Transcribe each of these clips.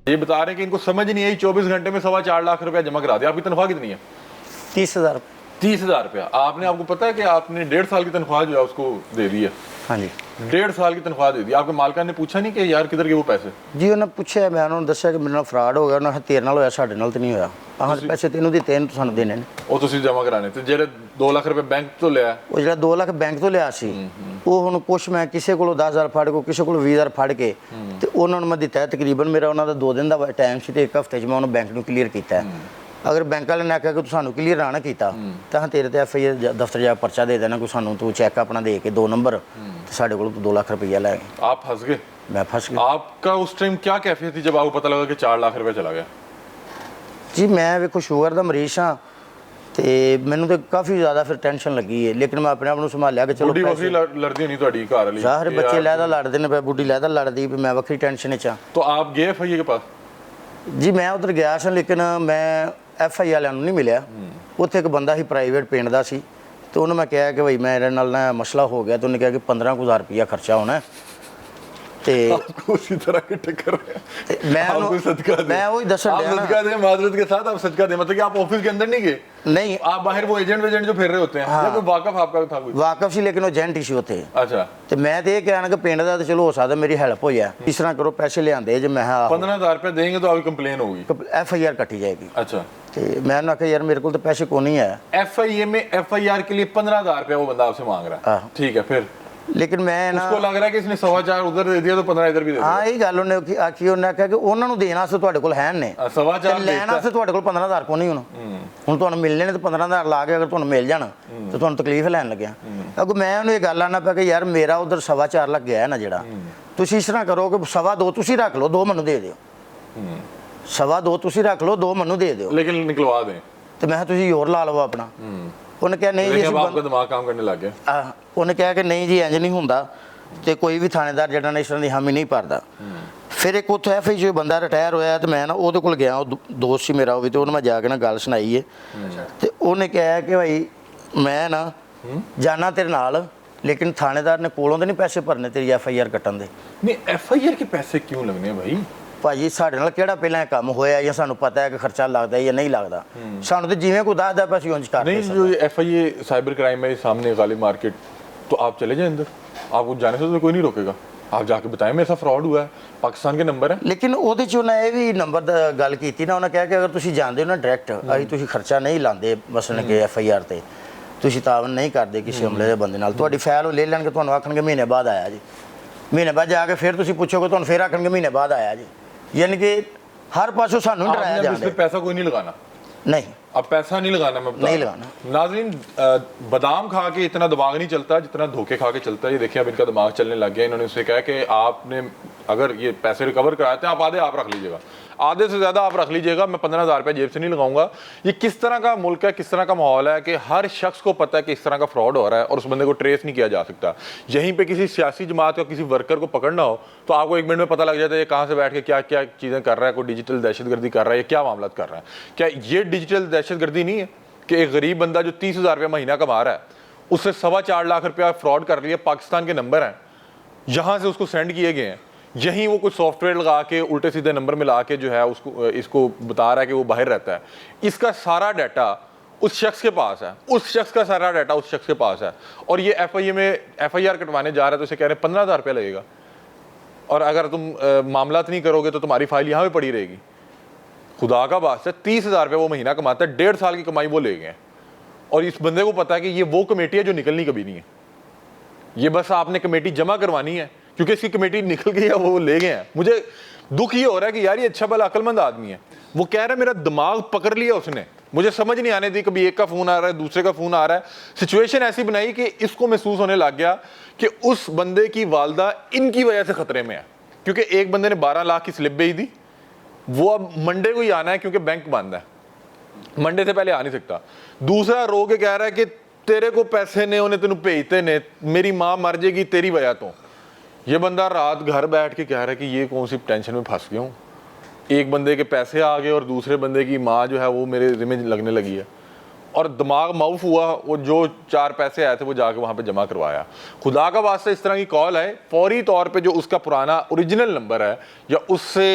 ये बता रहे हैं कि इनको समझ नहीं आई, 24 घंटे में 4.25 लाख रुपया जमा करा दिया। आपकी तनख्वाह कितनी है? 30,000। 30,000 रुपया। आपने, आपको पता है कि आपने 1.5 साल की तनख्वाह जो है उसको दे दी है? हाँ जी। 1.5 साल की तनख्वाह दे दी। आपके मालका ने पूछा नहीं कि यार किधर गए वो पैसे? जी उन्हें पूछा, मैं उन्होंने दसिया कि मेरे नाल फ्रॉड हो गया। उन्होंने तेरे नाल होया, साडे नाल तो नहीं होया। आह पैसे तेनों दिते ने, सानू देने ने। ਉਹ ਤੁਸੀਂ ਜਮਾ ਕਰਾਣੇ ਤੇ ਜਿਹੜੇ 2 ਲੱਖ ਰੁਪਏ ਬੈਂਕ ਤੋਂ ਲਿਆ? ਉਹ ਜਿਹੜਾ 2 ਲੱਖ ਬੈਂਕ ਤੋਂ ਲਿਆ ਸੀ, ਉਹ ਹੁਣ ਕੁਛ ਮੈਂ ਕਿਸੇ ਕੋਲੋਂ 10,000 ਫੜ ਕੇ, ਕਿਸੇ ਕੋਲੋਂ 20,000 ਫੜ ਕੇ ਤੇ ਉਹਨਾਂ ਨੂੰ ਮੈਂ ਦਿੱਤਾ। ਤਕਰੀਬਨ ਮੇਰਾ ਉਹਨਾਂ ਦਾ 2 ਦਿਨ ਦਾ ਟਾਈਮ ਸੀ ਤੇ 1 ਹਫ਼ਤੇ 'ਚ ਮੈਂ ਉਹਨੂੰ ਬੈਂਕ ਨੂੰ ਕਲੀਅਰ ਕੀਤਾ। ਅਗਰ ਬੈਂਕ ਵਾਲੇ ਨੇ ਆਖਿਆ ਕਿ ਸਾਨੂੰ ਕਲੀਅਰ ਨਾ ਕੀਤਾ ਤਾਂ ਤੇਰੇ ਤੇ FIR ਦਫ਼ਤਰ ਜਾ ਪਰਚਾ ਦੇ ਦੇਣਾ, ਕੋਈ ਸਾਨੂੰ ਤੂੰ ਚੈੱਕ ਆਪਣਾ ਦੇ ਕੇ 2 ਨੰਬਰ ਤੇ ਸਾਡੇ ਕੋਲ 2 ਲੱਖ ਰੁਪਈਆ ਲੈ ਗਏ। आप फंस गए? मैं फंस गया। आपका उस टाइम क्या कैफियत थी जब आपको पता लगा कि 4 लाख रुपया चला गया? ਜੀ ਮੈਂ ਵੇਖੋ ਸ਼ੂਗਰ ਦਾ ਮਰੀਜ਼ ਹਾਂ ਤੇ ਮੈਨੂੰ ਤੇ ਕਾਫੀ ਜ਼ਿਆਦਾ ਫਿਰ ਟੈਨਸ਼ਨ ਲੱਗੀ ਹੈ, ਲੇਕਿਨ ਮੈਂ ਆਪਣੇ ਆਪ ਨੂੰ ਸੰਭਾਲਿਆ ਕਿ ਚਲੋ ਬੁੱਢੀ ਵੱਖਰੀ ਲੜਦੀ ਨਹੀਂ ਤੁਹਾਡੀ ਘਰ ਵਾਲੀ? ਸਾਰੇ ਬੱਚੇ ਲਹਿਦਾ ਲੜਦੇ ਨੇ ਪਏ, ਬੁੱਢੀ ਲਹਿਦਾ ਲੜਦੀ ਵੀ ਮੈਂ ਵੱਖਰੀ ਟੈਨਸ਼ਨ 'ਚ ਹਾਂ। तो आप गए FIR के पास? ਜੀ ਮੈਂ ਉਧਰ ਗਿਆ ਸੀ, ਲੇਕਿਨ ਮੈਂ FIR ਵਾਲਿਆਂ ਨੂੰ ਨਹੀਂ ਮਿਲਿਆ। ਉੱਥੇ ਇੱਕ ਬੰਦਾ ਸੀ ਪ੍ਰਾਈਵੇਟ ਪਿੰਡ ਦਾ ਸੀ ਤੇ ਉਹਨੂੰ ਮੈਂ ਕਿਹਾ ਕਿ ਭਾਈ ਮੇਰੇ ਨਾਲ ਨਾ ਮਸਲਾ ਹੋ ਗਿਆ, ਤੇ ਉਹਨੇ ਕਿਹਾ ਕਿ 15,000 ਰੁਪਇਆ ਖਰਚਾ ਹੋਣਾ ਤੇ आपको उसी तरह के टक्कर है। मैं आप कोई सदका दें। मैं वही दस आप सदका दें, माजरत के साथ आप सदका दें, मतलब कि आप ऑफिस के अंदर नहीं गए? नहीं, आप बाहर वो एजेंट जो फिर रहे होते हैं? हाँ। या कोई वाकफ आपका था कोई? ਵਾਕਫ ਸੀ, ਲੇਕਿਨ ਉਹ ਏਜੰਟ ਹੀ ਸੀ ਉੱਥੇ। अच्छा। ਤੇ ਮੈਂ ਤੇ ਇਹ ਕਹਿਣਾ ਕਿ ਪਿੰਡ ਦਾ ਤੇ ਚਲੋ ਹੋ ਸਕਦਾ ਮੇਰੀ ਹੈਲਪ ਹੋ ਜਾਏ, ਇਸ ਤਰ੍ਹਾਂ ਕਰੋ ਪੈਸੇ ਲਿਆਂਦੇ ਜੇ। ਮੈਂ 15,000 रुपया देंगे तो आपकी कंप्लेन होगी? FIR ਕੱਟੀ ਜਾਏਗੀ। अच्छा। ਤੇ ਮੈਂ ਉਹਨਾਂ ਆਖਿਆ ਯਾਰ ਮੇਰੇ ਕੋਲ ਤਾਂ ਪੈਸੇ ਕੋਈ ਨਹੀਂ ਹੈ। FIA में FIR के लिए 15,000 रुपया वो बंदा आपसे मांग रहा है? हाँ। ठीक है, फिर ਲੇਕਿਨ ਮੈਂ ਨਾ उसको लग रहा है कि इसने 4.25 उधर दे दिया तो 15 इधर भी दे दिया। ਹਾਂ ਇਹ ਗੱਲ ਉਹਨੇ ਆਖੀ। ਉਹਨੇ ਆਖਿਆ ਕਿ ਉਹਨਾਂ ਨੂੰ ਦੇਣ ਵਾਸਤੇ ਤੁਹਾਡੇ ਕੋਲ ਹੈ ਨੇ, 4.25 ਲੈਣ ਵਾਸਤੇ ਤੁਹਾਡੇ ਕੋਲ 15,000 ਕੋ ਨਹੀਂ। ਹੁਣ ਤੁਹਾਨੂੰ ਮਿਲਣੇ ਨੇ ਤੇ 15,000 ਲਾ ਕੇ ਅਗਰ ਤੁਹਾਨੂੰ ਮਿਲ ਜਾਣ ਤੇ ਤੁਹਾਨੂੰ ਤਕਲੀਫ ਲੈਣ ਲੱਗਿਆ। ਅੱਗੋਂ ਮੈਂ ਉਹਨੂੰ ਇਹ ਗੱਲ ਆਣਾ ਪਿਆ ਕਿ ਯਾਰ ਮੇਰਾ ਉਧਰ 4.25 ਲੱਗ ਗਿਆ ਨਾ ਜਿਹੜਾ, ਤੁਸੀਂ ਇਸ ਤਰ੍ਹਾਂ ਕਰੋ ਕਿ 2.25 ਤੁਸੀਂ ਰੱਖ ਲਓ, 2 ਮੈਨੂੰ ਦੇ ਦਿਓ। 2.25 ਤੁਸੀਂ ਰੱਖ ਲਓ, 2 ਮੈਨੂੰ ਦੇ ਦਿਓ। लेकिन निकलवा दें। ਤੇ ਮੈਂ ਕਿਹਾ ਤੁਸੀਂ ਹੋਰ ਲਾ ਲਵੋ ਆਪਣਾ। ਉਹਨੇ ਕਿਹਾ ਨਹੀਂ ਜੀ लेकिन ਅਸੀਂ अब आपका दिमाग काम करने लग गया। ਉਹਨੇ ਕਿਹਾ ਕਿ ਨਹੀਂ ਜੀ ਇੰਜ ਨਹੀਂ ਹੁੰਦਾ ਤੇ ਕੋਈ ਵੀ ਥਾਣੇਦਾਰ ਜਿਹੜਾ ਨੇ ਇਸ ਤਰ੍ਹਾਂ ਦੀ ਹਾਮੀ ਨਹੀਂ ਭਰਦਾ। ਫਿਰ ਇੱਕ ਉੱਥੋਂ FIR ਬੰਦਾ ਰਿਟਾਇਰ ਹੋਇਆ ਤੇ ਮੈਂ ਨਾ ਉਹਦੇ ਕੋਲ ਗਿਆ, ਉਹ ਦੋਸਤ ਸੀ ਮੇਰਾ ਉਹ ਵੀ, ਤੇ ਉਹਨੂੰ ਮੈਂ ਜਾ ਕੇ ਨਾ ਗੱਲ ਸੁਣਾਈ ਹੈ ਤੇ ਉਹਨੇ ਕਿਹਾ ਕਿ ਭਾਈ ਮੈਂ ਨਾ ਜਾਣਾ ਤੇਰੇ ਨਾਲ, ਲੇਕਿਨ ਥਾਣੇਦਾਰ ਨੇ ਕੋਲੋਂ ਤੇ ਨਹੀਂ ਪੈਸੇ ਭਰਨੇ ਤੇਰੀ FIR ਕੱਟਣ ਦੇ। नहीं, FIR के पैसे क्यों लगने हैं भाई? ਭਾਜੀ ਸਾਡੇ ਨਾਲ ਕਿਹੜਾ ਪਹਿਲਾਂ ਕੰਮ ਹੋਇਆ ਜਾਂ ਸਾਨੂੰ ਪਤਾ ਹੈ ਕਿ ਖਰਚਾ ਲੱਗਦਾ ਜਾਂ ਨਹੀਂ ਲੱਗਦਾ? ਸਾਨੂੰ ਤੇ ਜਿਵੇਂ ਕੋਈ ਦੱਸਦਾ ਪਿਆ ਅਸੀਂ ਉਂਝ ਕਰਦੇ। नहीं, जो FIA साइबर क्राइम है सामने गालिब मार्केट, तो आप चले जाए अंदर, आपको जाने से तो कोई नहीं रोकेगा। आप जाके बताएं मेरे साथ फ्रॉड हुआ है, पाकिस्तान के नंबर है। ਲੇਕਿਨ ਉਹਦੇ 'ਚ ਉਹਨਾਂ ਇਹ ਵੀ ਨੰਬਰ ਦਾ ਗੱਲ ਕੀਤੀ ਨਾ, ਉਹਨਾਂ ਕਿਹਾ ਕਿ ਅਗਰ ਤੁਸੀਂ ਜਾਂਦੇ ਹੋ ਨਾ ਡਾਇਰੈਕਟ, ਅਸੀਂ ਤੁਸੀਂ ਖਰਚਾ ਨਹੀਂ ਲਾਉਂਦੇ ਮਸਲਨ ਕਿ FIR ਤੇ ਤੁਸੀਂ ਤਾਵਨ ਨਹੀਂ ਕਰਦੇ ਕਿਸੇ ਹਮਲੇ ਦੇ ਬੰਦੇ ਨਾਲ, ਤੁਹਾਡੀ ਫਾਈਲ ਉਹ ਲੈ ਲੈਣਗੇ, ਤੁਹਾਨੂੰ ਆਖਣਗੇ ਮਹੀਨੇ ਬਾਅਦ ਆਇਆ ਜੀ। ਮਹੀਨੇ ਬਾਅਦ ਜਾ ਕੇ ਫਿਰ ਤੁਸੀਂ ਪੁੱਛੋਗੇ, ਤੁਹਾਨੂੰ ਫਿਰ ਆਖਣਗੇ ਮਹੀਨੇ ਬਾਅਦ ਆਇਆ ਜੀ। यानी कि हर पासों सानू डराया आपने अब जाता इस पे पैसा कोई नहीं लगाना? नहीं, अब पैसा नहीं लगाना, मैं बता नहीं रहा हूं। लगाना। नाज़रीन, बादाम खा के इतना दिमाग नहीं चलता जितना धोखे खा के चलता है। ये देखिए अब इनका दिमाग चलने लग गया। इन्होंने उससे कहा कि आपने अगर ये पैसे रिकवर कराते हैं, आप आधे आप रख लीजिएगा, आधे से ज़्यादा आप रख लीजिएगा, मैं 15,000 रुपये जेब से नहीं लगाऊंगा। ये किस तरह का मुल्क है, किस तरह का माहौल है कि हर शख्स को पता है कि इस तरह का फ्रॉड हो रहा है और उस बंदे को ट्रेस नहीं किया जा सकता। यहीं पे किसी सियासी जमात या किसी वर्कर को पकड़ना हो तो आपको 1 मिनट में पता लग जाता है ये कहाँ से बैठ के क्या क्या चीज़ें कर रहा है, कोई डिजिटल दहशतगर्दी कर रहा है, ये क्या मामला कर रहा है। क्या ये डिजिटल दहशतगर्दी नहीं है कि एक गरीब बंदा जो 30,000 रुपये महीना कमा रहा है, उससे 4.25 लाख रुपया फ्रॉड कर लिया, पाकिस्तान के नंबर हैं, यहाँ से उसको सेंड किए गए हैं, यहीं वो कुछ सॉफ्टवेयर लगा के उल्टे सीधे नंबर मिला के जो है उसको इसको बता रहा है कि वो बाहर रहता है। इसका सारा डाटा उस शख्स के पास है, उस शख्स का सारा डाटा उस शख्स के पास है, और ये FIA में FIR कटवाने जा रहा है तो उसे कह रहे हैं 15,000 रुपया लगेगा, और अगर तुम मामलात नहीं करोगे तो तुम्हारी फाइल यहाँ पे पड़ी रहेगी। खुदा का वास्ता 30,000 रुपये वो महीना कमाता है, 1.5 साल की कमाई वो ले गए हैं, और इस बंदे को पता है कि ये वो कमेटी है जो निकलनी कभी नहीं है। ये बस आपने कमेटी जमा करवानी है, क्योंकि इसकी कमेटी निकल गई है, वो ले गए हैं। मुझे दुख ये हो रहा है कि यार ये अच्छा भला अक्लमंद आदमी है, वो कह रहा है मेरा दिमाग पकड़ लिया उसने, मुझे समझ नहीं आने दी, कभी एक का फ़ोन आ रहा है, दूसरे का फ़ोन आ रहा है। सिचुएशन ऐसी बनाई कि इसको महसूस होने लग गया कि उस बंदे की वालदा इनकी वजह से ख़तरे में है, क्योंकि एक बंदे ने 12 लाख की स्लिप भेज दी, वो अब मंडे को ही आना है क्योंकि बैंक बंद है, मंडे से पहले आ नहीं सकता। दूसरा रो के कह रहा है कि तेरे को पैसे ने उन्हें तेन भेजते ने, मेरी माँ मर जाएगी तेरी वजह तो। ये बंदा रात घर बैठ के कह रहा है कि ये कौन सी टेंशन में फंस गया हूँ, एक बंदे के पैसे आ गए और दूसरे बंदे की माँ जो है वो मेरे जिम्मे लगने लगी है, और दिमाग माउफ हुआ, वो जो 4 पैसे आए थे वो जाके वहाँ पे जमा करवाया। खुदा का वास्ता इस तरह की कॉल है, फौरी तौर पे जो उसका पुराना ओरिजिनल नंबर है या उससे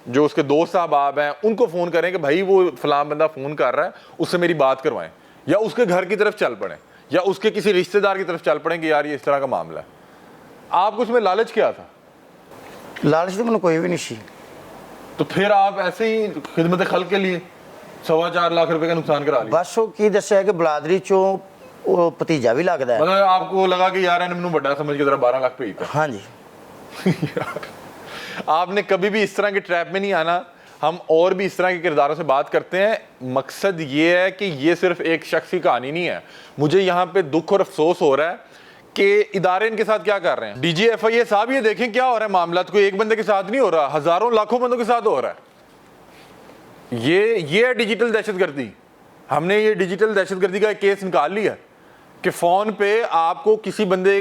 जो उसके दोस्त अहबाब हैं उनको फ़ोन करें कि भाई वो फलां बंदा फ़ोन कर रहा है, उससे मेरी बात करवाएं, या उसके घर की तरफ चल पड़ें, या उसके किसी रिश्तेदार की तरफ चल पड़ें कि यार ये इस तरह का मामला है। आपको उसमें लालच क्या था? लालच तो मैंने कोई भी नहीं सी। तो फिर आप ऐसे ही खिदमत खल्क के लिए 4.25 लाख रुपए का नुकसान करा लिया। बस वो की दस्या है कि बलादरी चो वो भतीजा भी लगता है। मतलब आपको लगा कि यार मैंने बड़ा समझ के जरा 12 लाख पे ही था। हाँ जी। आपने कभी भी इस तरह के ट्रैप में नहीं आना। हम और भी इस तरह के किरदारों से बात करते हैं। मकसद ये है कि ये सिर्फ एक शख्स की कहानी नहीं है। मुझे यहाँ पे दुख और अफसोस हो रहा है कि इदारे इनके साथ क्या कर रहे हैं। DGFIA साहब ये देखें क्या हो रहा है, मामला कोई एक बंदे के साथ नहीं हो रहा, हजारों लाखों बंदों के साथ हो रहा है। ये है डिजिटल दहशतगर्दी। हमने ये डिजिटल दहशतगर्दी का एक केस निकाल लिया कि फ़ोन पे आपको किसी बंदे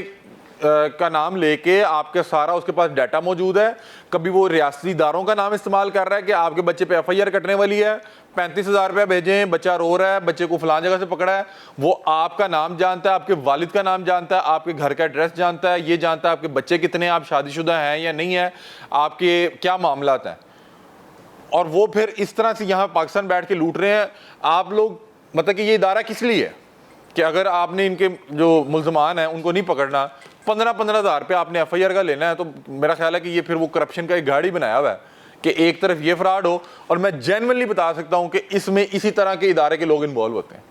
का नाम लेके आपके सारा उसके पास डाटा मौजूद है। कभी वो रियासती इदारों का नाम इस्तेमाल कर रहा है कि आपके बच्चे पे FIR कटने वाली है, 35,000 रुपया भेजें, बच्चा रो रहा है, बच्चे को फलां जगह से पकड़ा है। वो आपका नाम जानता है, आपके वालिद का नाम जानता है, आपके घर का एड्रेस जानता है, ये जानता है आपके बच्चे कितने हैं, आप शादीशुदा हैं या नहीं है, आपके क्या मामलात हैं। और वो फिर इस तरह से यहाँ पाकिस्तान बैठ के लूट रहे हैं। आप लोग मतलब कि ये इदारा किस लिए है कि अगर आपने इनके जो मुल्ज़मान हैं उनको नहीं पकड़ना, 15-15 हज़ार रुपये आपने FIR का लेना है, तो मेरा ख्याल है कि ये फिर वो करप्शन का एक गाड़ी बनाया हुआ है कि एक तरफ ये फ्रॉड हो। और मैं जेन्युइनली बता सकता हूँ कि इसमें इसी तरह के इदारे के लोग इन्वॉल्व होते हैं।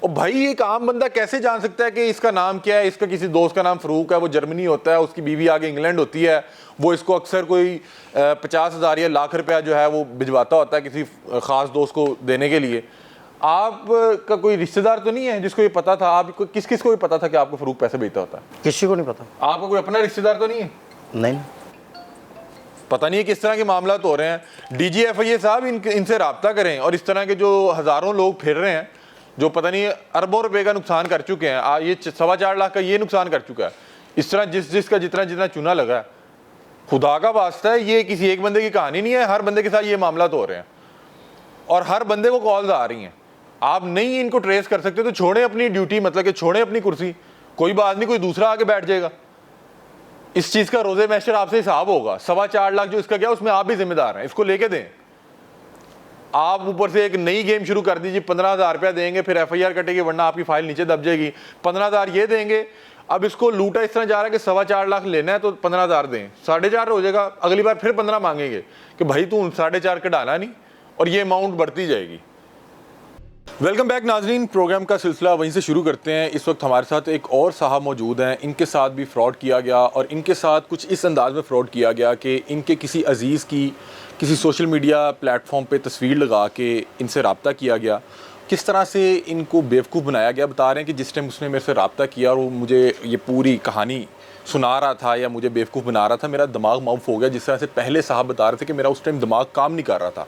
और भाई एक आम बंदा कैसे जान सकता है कि इसका नाम क्या है? इसका किसी दोस्त का नाम फ़रूक है, वो जर्मनी होता है, उसकी बीवी आगे इंग्लैंड होती है, वो इसको अक्सर कोई 50,000 या लाख रुपया जो है वो भिजवाता होता है किसी ख़ास दोस्त को देने के लिए। आपका कोई रिश्तेदार तो नहीं है जिसको ये पता था? आप किस किस को भी पता था कि आपको फ़रूक पैसे भेजता होता है? किसी को नहीं पता। आपका कोई अपना रिश्तेदार तो नहीं है? नहीं। पता नहीं है किस तरह के मामला तो हो रहे हैं। DGFIA साहब इनसे रब्ता करें। और इस तरह के जो हज़ारों लोग फिर रहे हैं जो पता नहीं अरबों रुपए का नुकसान कर चुके हैं, ये 4.25 लाख का ये नुकसान कर चुका है। इस तरह जिसका जितना जितना चूना लगा है, खुदा का वास्ता है, ये किसी एक बंदे की कहानी नहीं है। हर बंदे के साथ ये मामला तो हो रहे हैं और हर बंदे को कॉल्स आ रही हैं। आप नहीं इनको ट्रेस कर सकते तो छोड़ें अपनी ड्यूटी, मतलब कि छोड़ें अपनी कुर्सी। कोई बात नहीं, कोई दूसरा आके बैठ जाएगा। इस चीज़ का रोज़े मैशर आपसे हिसाब होगा। 4.25 लाख जो इसका गया उसमें आप भी जिम्मेदार हैं, इसको लेके दें। आप ऊपर से एक नई गेम शुरू कर दीजिए, 15,000 रुपया देंगे फिर FIR कटेगी, वरना आपकी फाइल नीचे दब जाएगी। 15,000 ये देंगे। अब इसको लूटा इस तरह जा रहा है कि 4.25 लाख लेना है तो 15,000 दें, 4.5 हो जाएगा। अगली बार फिर 15 मांगेंगे कि भाई तू 4.5 कढ़ाना नहीं, और ये अमाउंट बढ़ती जाएगी। वेलकम बैक नाजरीन, प्रोग्राम का सिलसिला वहीं से शुरू करते हैं। इस वक्त हमारे साथ एक और साहब मौजूद हैं। इनके साथ भी फ्रॉड किया गया और इनके साथ कुछ इस अंदाज में फ़्रॉड किया गया कि इनके किसी अजीज़ की किसी सोशल मीडिया प्लेटफॉर्म पे तस्वीर लगा के इनसे रब्ता किया गया। किस तरह से इनको बेवकूफ़ बनाया गया, बता रहे हैं कि जिस टाइम उसने मेरे से रब्ता किया और वो मुझे ये पूरी कहानी सुना रहा था या मुझे बेवकूफ़ बना रहा था, मेरा दिमाग माउफ हो गया। जिस तरह से पहले साहब बता रहे थे कि मेरा उस टाइम दिमाग काम नहीं कर रहा था।